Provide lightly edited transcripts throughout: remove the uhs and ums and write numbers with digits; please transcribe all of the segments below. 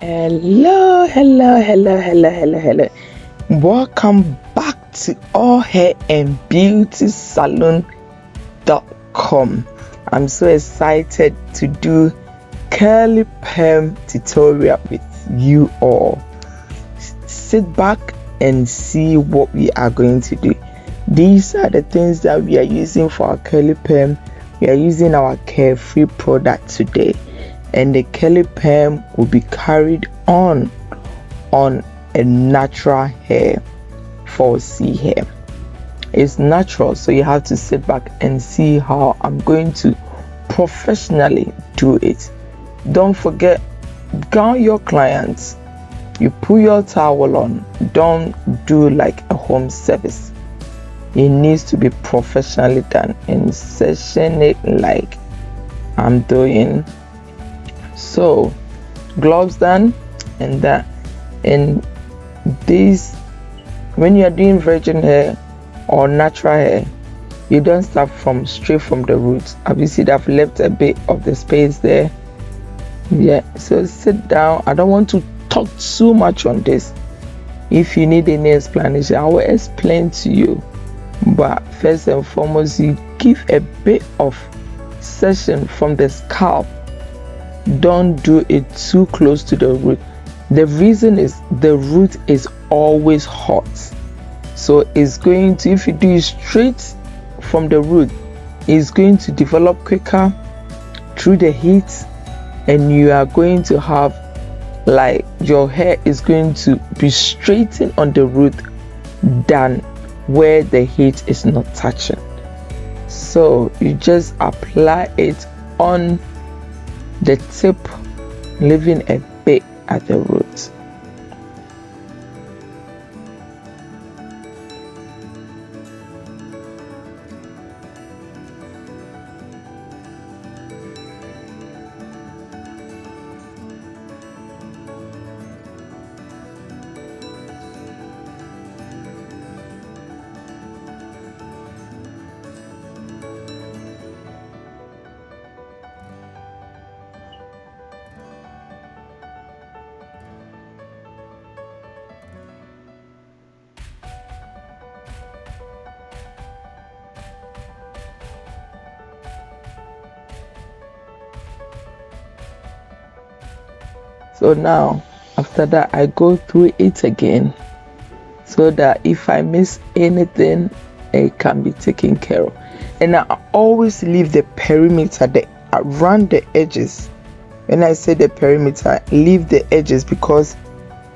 Hello. Welcome back to All Hair and Beauty Salon.com. I'm so excited to do curly perm tutorial with you all. Sit back and see what we are going to do. These are the things that we are using for our curly perm. We are using our Carefree product today, and the curly perm will be carried on a natural hair, 4C hair. It's natural, so you have to sit back and see how I'm going to professionally do it. Don't forget, gown your clients. You put your towel on. Don't do like a home service. It needs to be professionally done and session it like I'm doing. So gloves done, and that, and this, when you are doing virgin hair or natural hair, you don't start from straight from the roots. Obviously I've left a bit of the space there. Yeah, so sit down. I don't want to talk too much on this. If you need any explanation, I will explain to you, but first and foremost, you give a bit of session from the scalp. Don't do it too close to the root. The reason is the root is always hot, so it's going to, if you do it straight from the root, it's going to develop quicker through the heat, and you are going to have, like, your hair is going to be straightened on the root than where the heat is not touching. So you just apply it on the tip, leaving a bit at the root. So now after that, I go through it again so that if I miss anything, it can be taken care of. And I always leave the perimeter around the edges. When I say the perimeter, leave the edges, because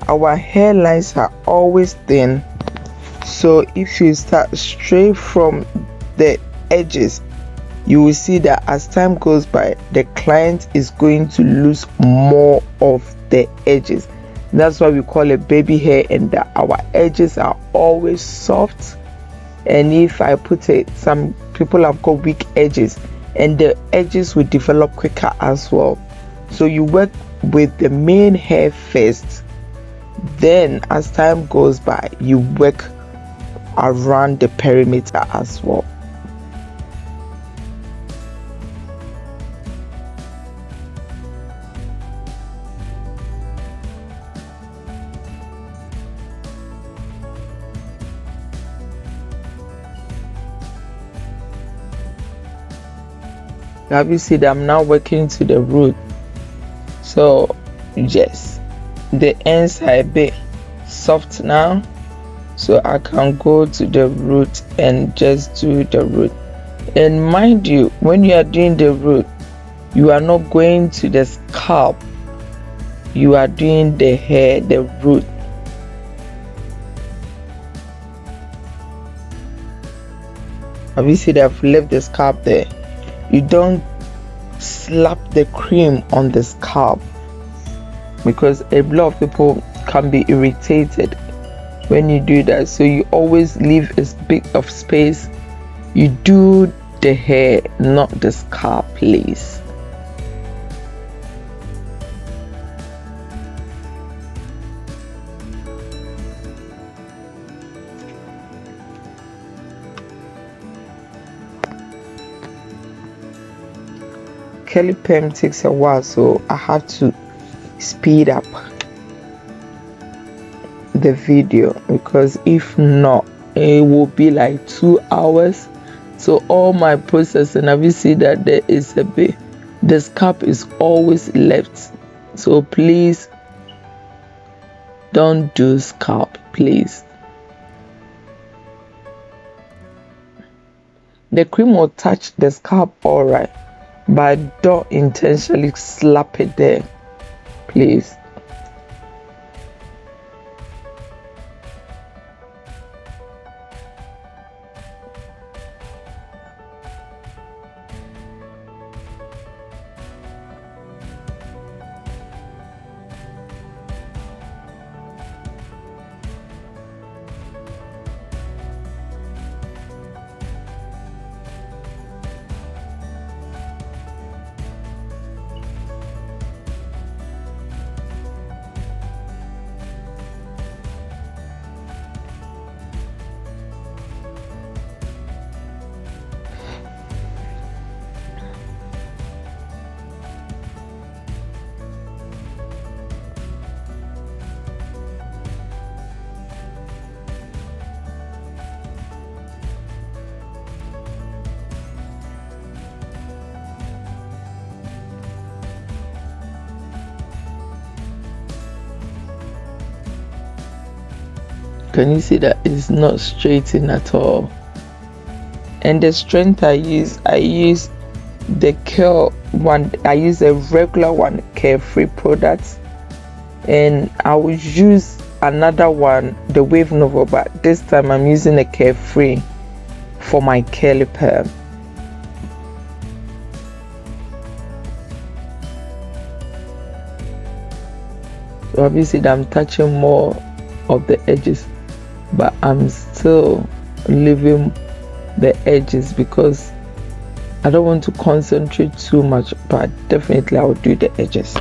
our hairlines are always thin. So if you start straight from the edges, you will see that as time goes by, the client is going to lose more of the edges. That's why we call it baby hair, and that our edges are always soft. And if I put it, some people have got weak edges, and the edges will develop quicker as well. So you work with the main hair first, then as time goes by, you work around the perimeter as well. Have you see that I'm now working to the root? So yes, the ends are a bit soft now, so I can go to the root and just do the root. And mind you, when you are doing the root, you are not going to the scalp, you are doing the hair, the root. Have you see that I've left the scalp there? You don't slap the cream on the scalp, because a lot of people can be irritated when you do that. So you always leave a bit of space. You do the hair, not the scalp, please. Curly perm takes a while, so I have to speed up. the video, because if not, it will be like 2 hours. So all my processing, have you see that there is a bit, the scalp is always left. So please don't do scalp, please. The cream will touch the scalp alright, but don't intentionally slap it there, please. Can you see that it's not straightened at all? And the strength I use the curl one. I use a regular one, Carefree product, and I will use another one, the Wave Novel, but this time I'm using a Carefree for my curly perm. So obviously I'm touching more of the edges, but I'm still leaving the edges because I don't want to concentrate too much, but definitely I'll do the edges.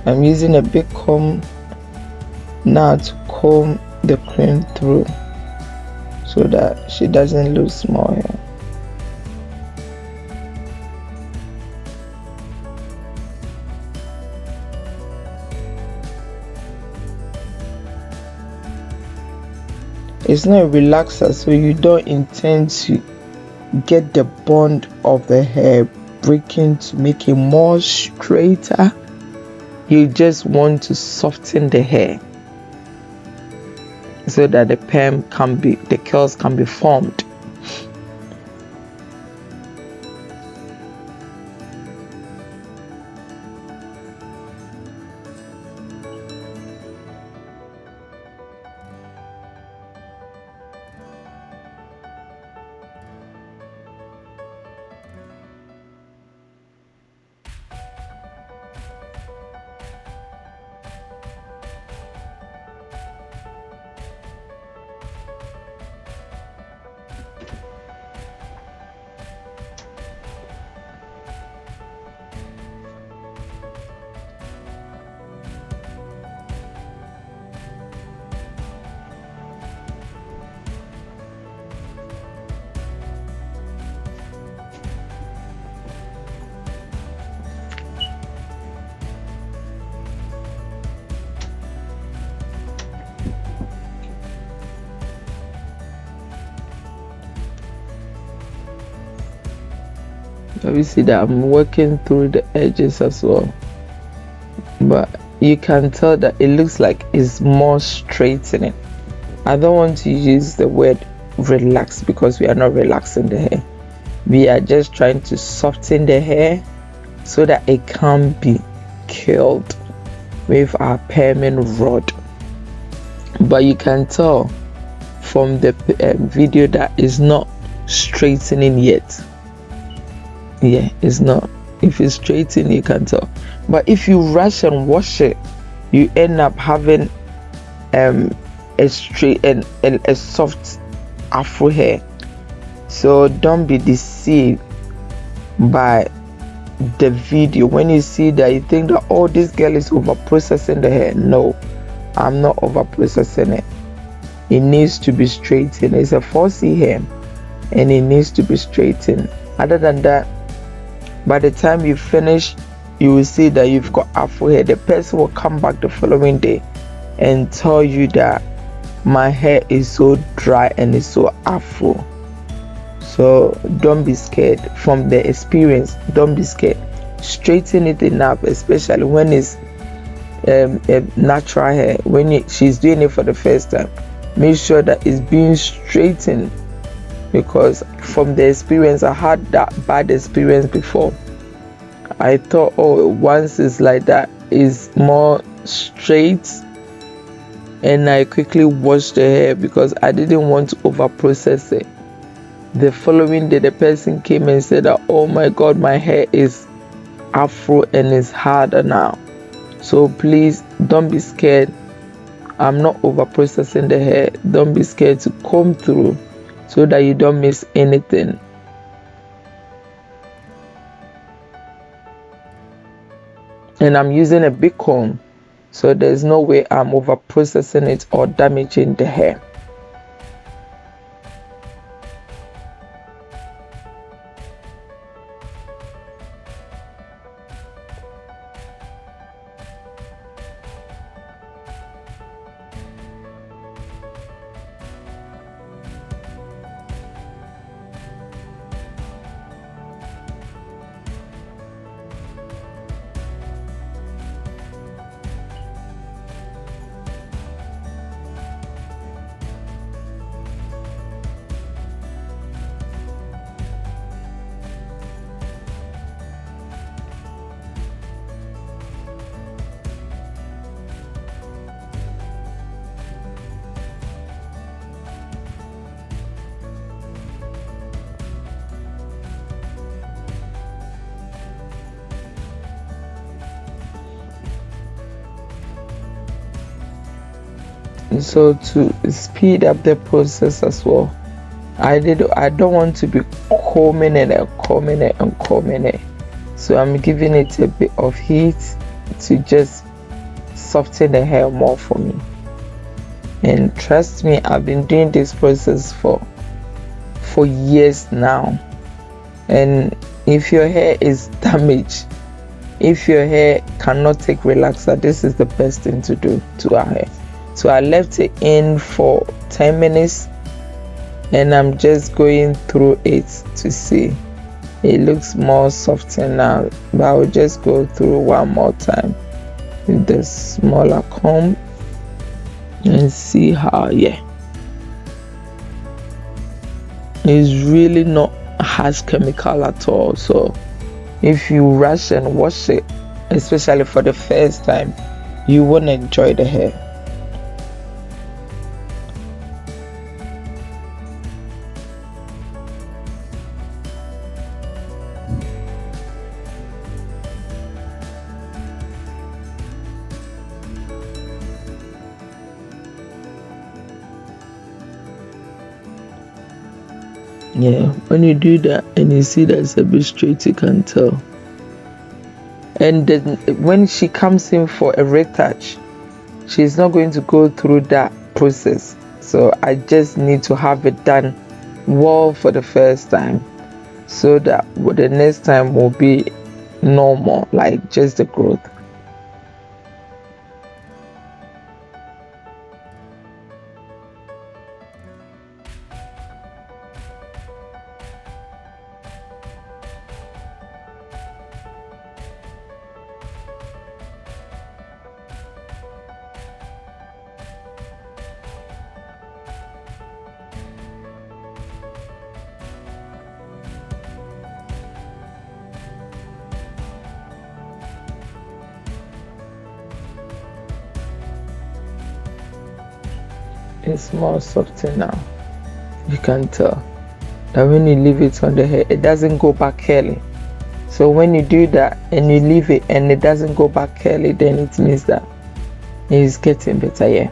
I'm using a big comb now to comb the cream through so that she doesn't lose more hair. It's not a relaxer, so you don't intend to get the bond of the hair breaking to make it more straighter. You just want to soften the hair so that the curls can be formed. You see that I'm working through the edges as well, but you can tell that it looks like it's more straightening. I don't want to use the word relax because we are not relaxing the hair. We are just trying to soften the hair so that it can be curled with our perming rod. But you can tell from the video that it's not straightening yet. Yeah, it's not. If it's straightened, you can tell. But if you rush and wash it, you end up having a straight and a soft afro hair. So don't be deceived by the video. When you see that, you think that, oh, this girl is over processing the hair. No, I'm not over processing it. It needs to be straightened. It's a 4C hair and it needs to be straightened. Other than that, by the time you finish you will see that you've got afro hair, the person will come back the following day and tell you that my hair is so dry and it's so afro. So don't be scared from the experience. Don't be scared. Straighten it enough, especially when it's a natural hair. When she's doing it for the first time, make sure that it's being straightened, because from the experience, I had that bad experience before. I thought, oh, once it's like that, it's more straight, and I quickly washed the hair because I didn't want to over process it. The following day, the person came and said that, oh my god, my hair is afro and it's harder now. So please don't be scared. I'm not over processing the hair. Don't be scared to comb through so that you don't miss anything. And I'm using a big comb, so there's no way I'm over processing it or damaging the hair. So to speed up the process as well, I don't want to be combing it and combing it and combing it. So I'm giving it a bit of heat to just soften the hair more for me. And trust me, I've been doing this process for years now. And if your hair is damaged, if your hair cannot take relaxer, this is the best thing to do to our hair. So I left it in for 10 minutes and I'm just going through it to see. It looks more softer now, but I will just go through one more time with the smaller comb and see how, yeah. It's really not harsh chemical at all. So if you rush and wash it, especially for the first time, you won't enjoy the hair. Yeah, when you do that and you see that it's a bit straight, you can tell. And then when she comes in for a retouch, she's not going to go through that process. So I just need to have it done well for the first time, so that the next time will be normal, like just the growth. It's more softer now. You can tell that when you leave it on the hair, it doesn't go back curly. So when you do that and you leave it and it doesn't go back curly, then it means that it's getting better. Yeah.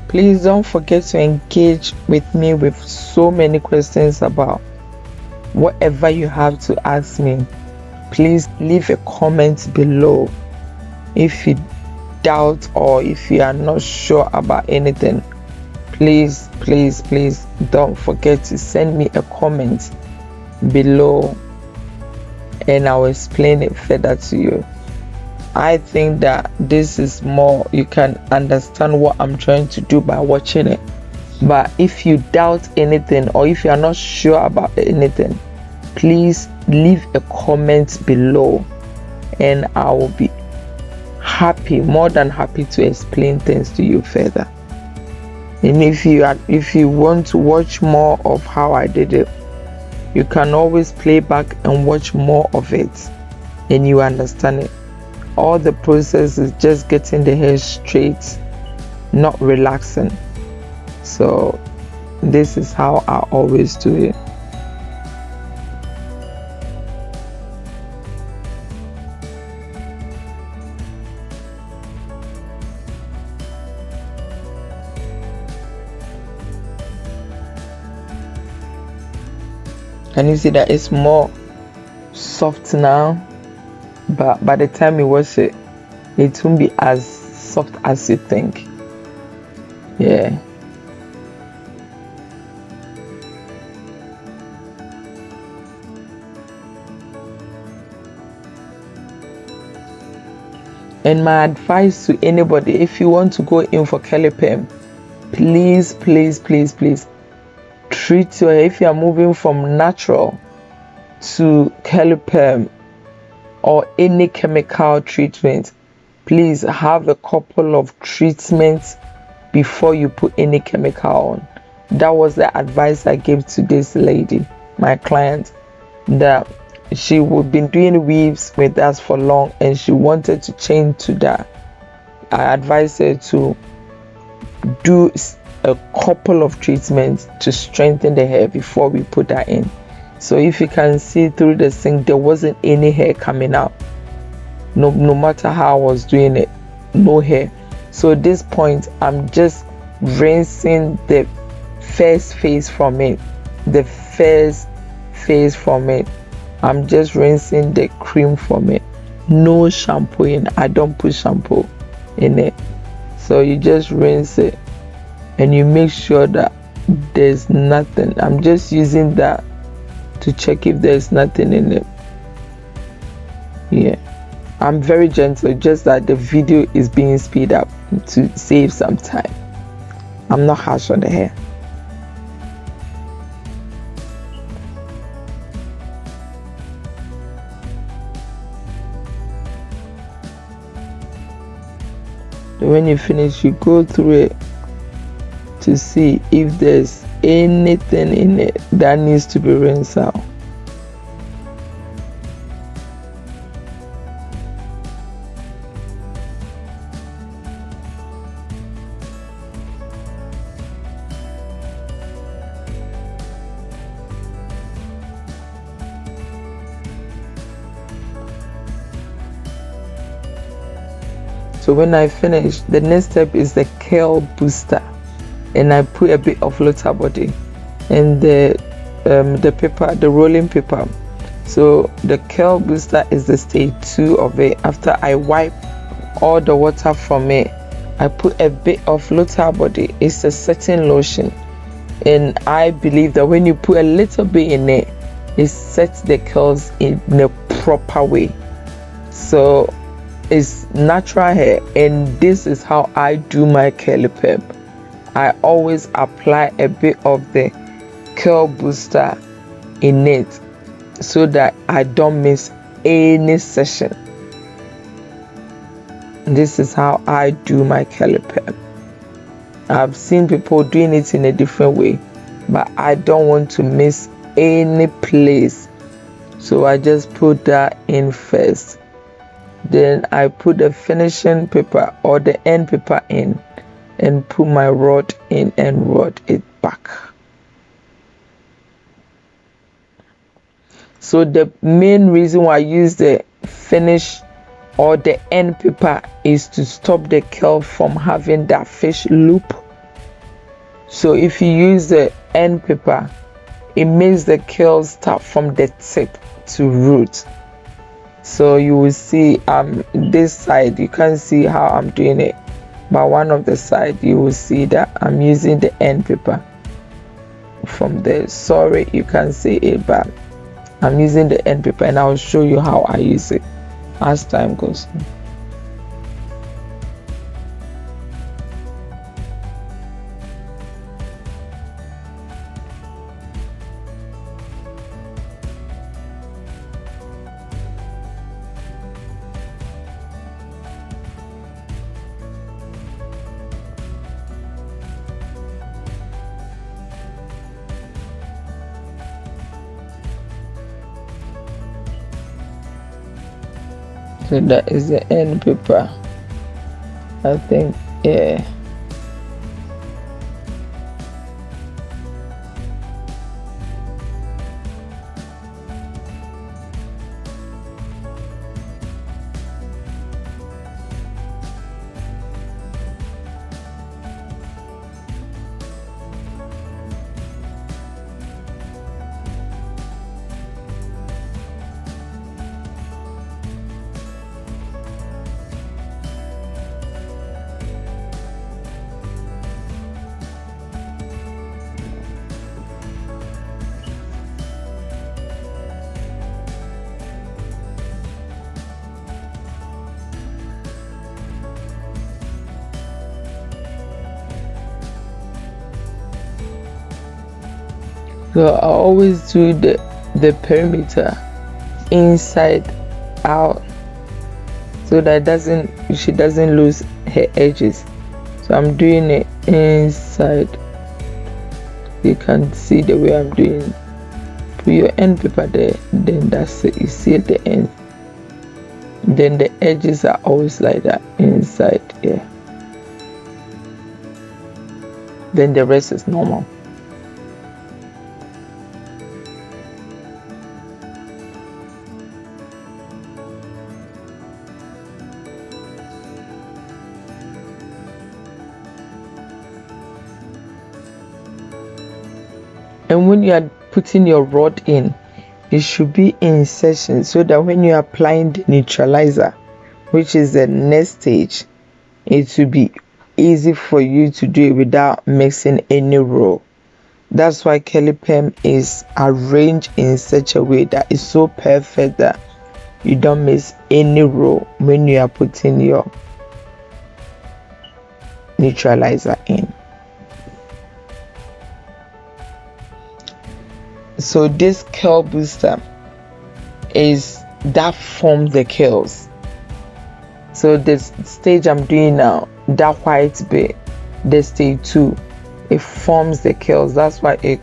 Please don't forget to engage with me with so many questions about whatever you have to ask me. Please leave a comment below. If you doubt or if you are not sure about anything, please don't forget to send me a comment below and I'll explain it further to you. I think that this is more, you can understand what I'm trying to do by watching it. But if you doubt anything or if you are not sure about anything, please leave a comment below and I will be more than happy to explain things to you further. And if you want to watch more of how I did it, you can always play back and watch more of it and you understand it. All the process is just getting the hair straight, not relaxing. So this is how I always do it. Can you see that it's more soft now? But by the time you wash it, it won't be as soft as you think. Yeah. And my advice to anybody, if you want to go in for curly perm, please treat your hair. If you are moving from natural to curly perm or any chemical treatment, please have a couple of treatments before you put any chemical on. That was the advice I gave to this lady, my client, that she would been doing weaves with us for long and she wanted to change to that. I advised her to do a couple of treatments to strengthen the hair before we put that in. So if you can see through the sink, there wasn't any hair coming out. No matter how I was doing it, no hair. So at this point, I'm just rinsing the first phase from it. I'm just rinsing the cream from it. No shampoo in. I don't put shampoo in it. So you just rinse it and you make sure that there's nothing. I'm just using that to check if there's nothing in it. Yeah, I'm very gentle, just that the video is being speed up to save some time. I'm not harsh on the hair. When you finish, you go through it to see if there's anything in it that needs to be rinsed out. So when I finish, the next step is the curl booster, and I put a bit of lotus body and the paper, the rolling paper. So the curl booster is the stage 2 of it. After I wipe all the water from it, I put a bit of lotus body. It's a setting lotion, and I believe that when you put a little bit in it, it sets the curls in a proper way. So it's natural hair, and this is how I do my curly perm. I always apply a bit of the curl booster in it so that I don't miss any session. This is how I do my curly perm. I've seen people doing it in a different way, but I don't want to miss any place, so I just put that in first. Then I put the finishing paper or the end paper in and put my rod in and rod it back. So the main reason why I use the finish or the end paper is to stop the curl from having that fish loop. So if you use the end paper, it makes the curl start from the tip to root. So you will see this side you can't see how I'm doing it, but one of the side you will see that I'm using the end paper from there. Sorry you can't see it, but I'm using the end paper, and I'll show you how I use it as time goes on. So that is the end paper, I think. Yeah. So I always do the perimeter inside out, so that she doesn't lose her edges. So I'm doing it inside. You can see the way I'm doing. Put your end paper there, then that's it. You see at the end. Then the edges are always like that inside. Yeah. Then the rest is normal. And when you are putting your rod in, it should be in section, so that when you are applying the neutralizer, which is the next stage, it will be easy for you to do it without mixing any row. That's why curly perm is arranged in such a way that it's so perfect that you don't miss any row when you are putting your neutralizer in. So this curl booster is that forms the curls. So this stage I'm doing now, that white bit, the stage 2, it forms the curls. That's why it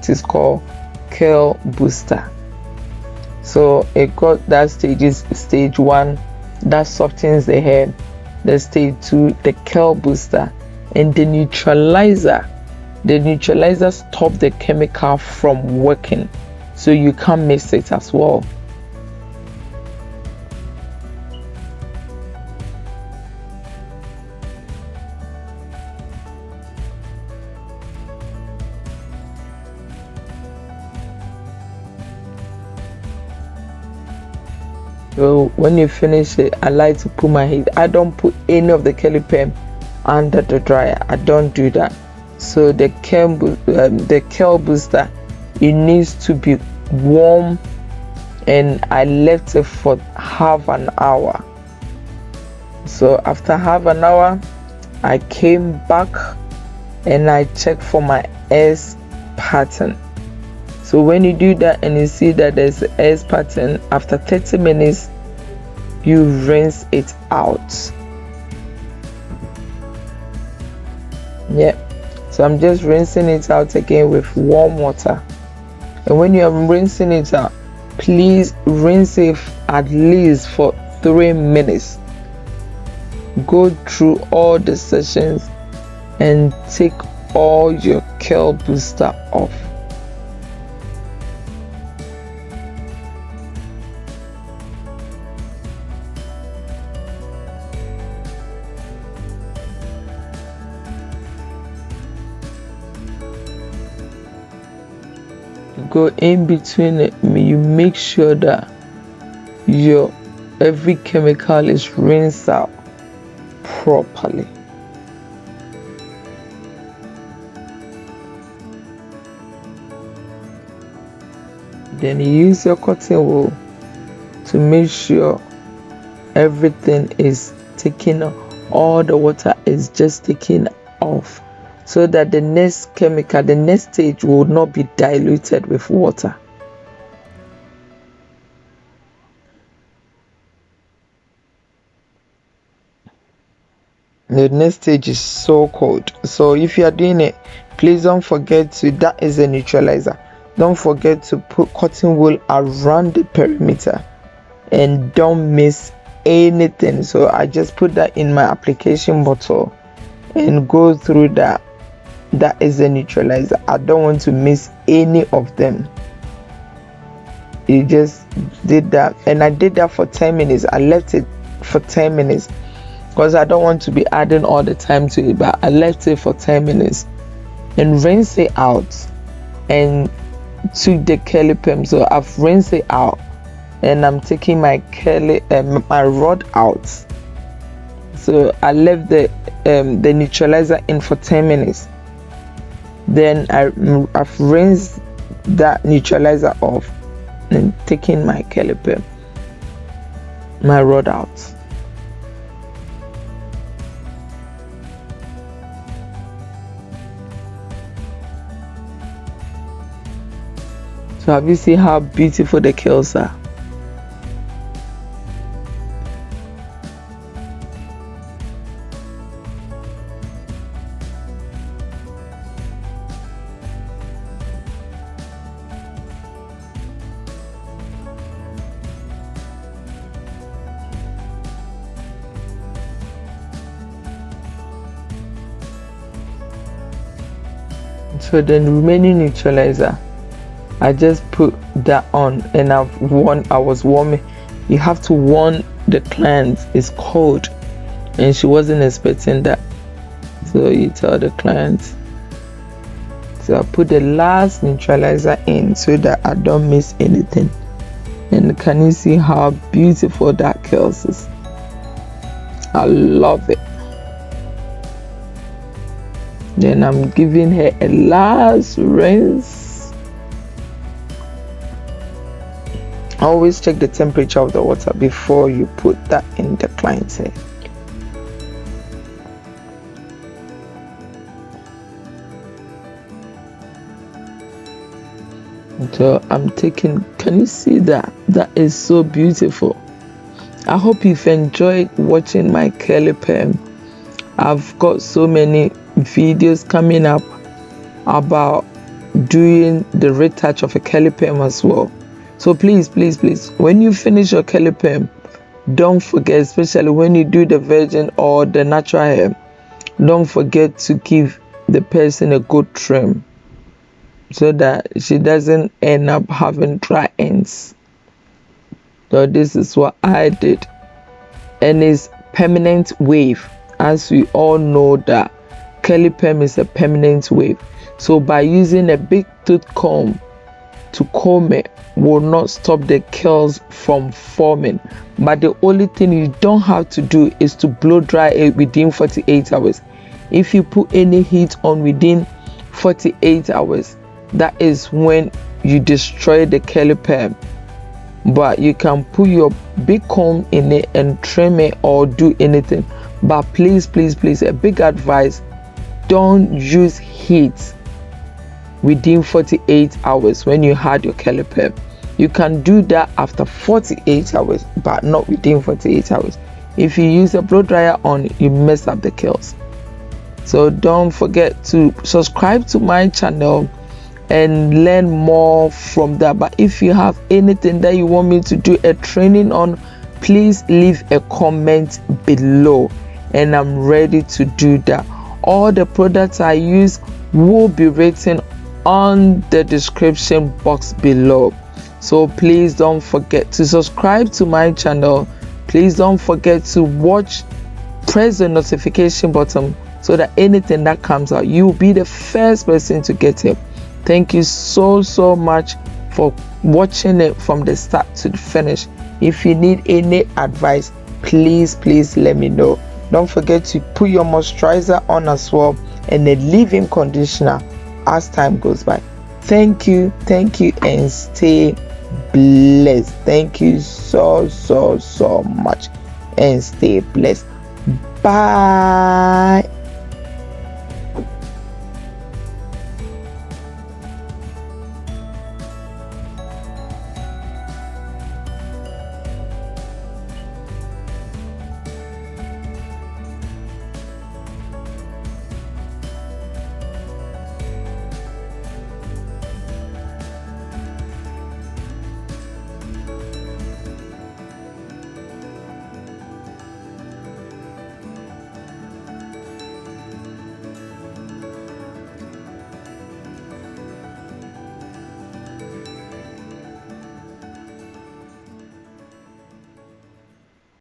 is called curl booster. So it got that stages, stage 1 that softens the hair, the stage 2 the curl booster, and the neutralizer. The neutralizer stops the chemical from working, so you can't mix it as well. So when you finish it, I like to put my heat. I don't put any of the curly perm under the dryer. I don't do that. So the curl booster, it needs to be warm, and I left it for half an hour. So after half an hour, I came back and I checked for my S pattern. So when you do that and you see that there's an S pattern, after 30 minutes you rinse it out. Yeah. So I'm just rinsing it out again with warm water. And when you are rinsing it out, please rinse it at least for 3 minutes. Go through all the sessions and take all your curl booster off. Go in between it, you make sure that your every chemical is rinsed out properly. Then you use your cotton wool to make sure everything is taken, all the water is just taken off, so that the next chemical, the next stage will not be diluted with water. The next stage is so cold. So if you are doing it, please don't forget to, that is a neutralizer, don't forget to put cotton wool around the perimeter and don't miss anything. So I just put that in my application bottle and go through that. That is a neutralizer. I don't want to miss any of them. You just did that, and I did that for 10 minutes. I left it for 10 minutes because I don't want to be adding all the time to it, but I left it for 10 minutes and rinsed it out and took the curly perm. So I've rinsed it out and I'm taking my curly my rod out. So I left the neutralizer in for 10 minutes. Then I've rinsed that neutralizer off and taking my curly perm, my rod out. So have you seen how beautiful the curls are? So the remaining neutralizer, I just put that on and I was warming. You have to warn the client it's cold, and she wasn't expecting that. So you tell the client. So I put the last neutralizer in so that I don't miss anything. And can you see how beautiful that curls is? I love it. Then I'm giving her a last rinse. Always check the temperature of the water before you put that in the client's hair. So I'm taking, can you see that? That is so beautiful. I hope you've enjoyed watching my curly perm. I've got so many videos coming up about doing the retouch of a curly perm as well. So please, when you finish your curly perm, don't forget, especially when you do the virgin or the natural hair, don't forget to give the person a good trim so that she doesn't end up having dry ends. So this is what I did, and it's permanent wave. As we all know that curly perm is a permanent wave. So by using a big tooth comb to comb it will not stop the curls from forming. But the only thing you don't have to do is to blow dry it within 48 hours. If you put any heat on within 48 hours, that is when you destroy the curly perm. But you can put your big comb in it and trim it or do anything. But please, a big advice, don't use heat within 48 hours when you had your curly perm. You can do that after 48 hours, but not within 48 hours. If you use a blow dryer on, you mess up the curls. So don't forget to subscribe to my channel and learn more from that. But if you have anything that you want me to do a training on, please leave a comment below and I'm ready to do that. All the products I use will be written on the description box below. So please don't forget to subscribe to my channel. Please don't forget to press the notification button so that anything that comes out, you'll be the first person to get it. Thank you so much for watching it from the start to the finish. If you need any advice, please let me know. Don't forget to put your moisturizer on as well, and then leave-in conditioner as time goes by. Thank you, and stay blessed. Thank you so much, and stay blessed. Bye.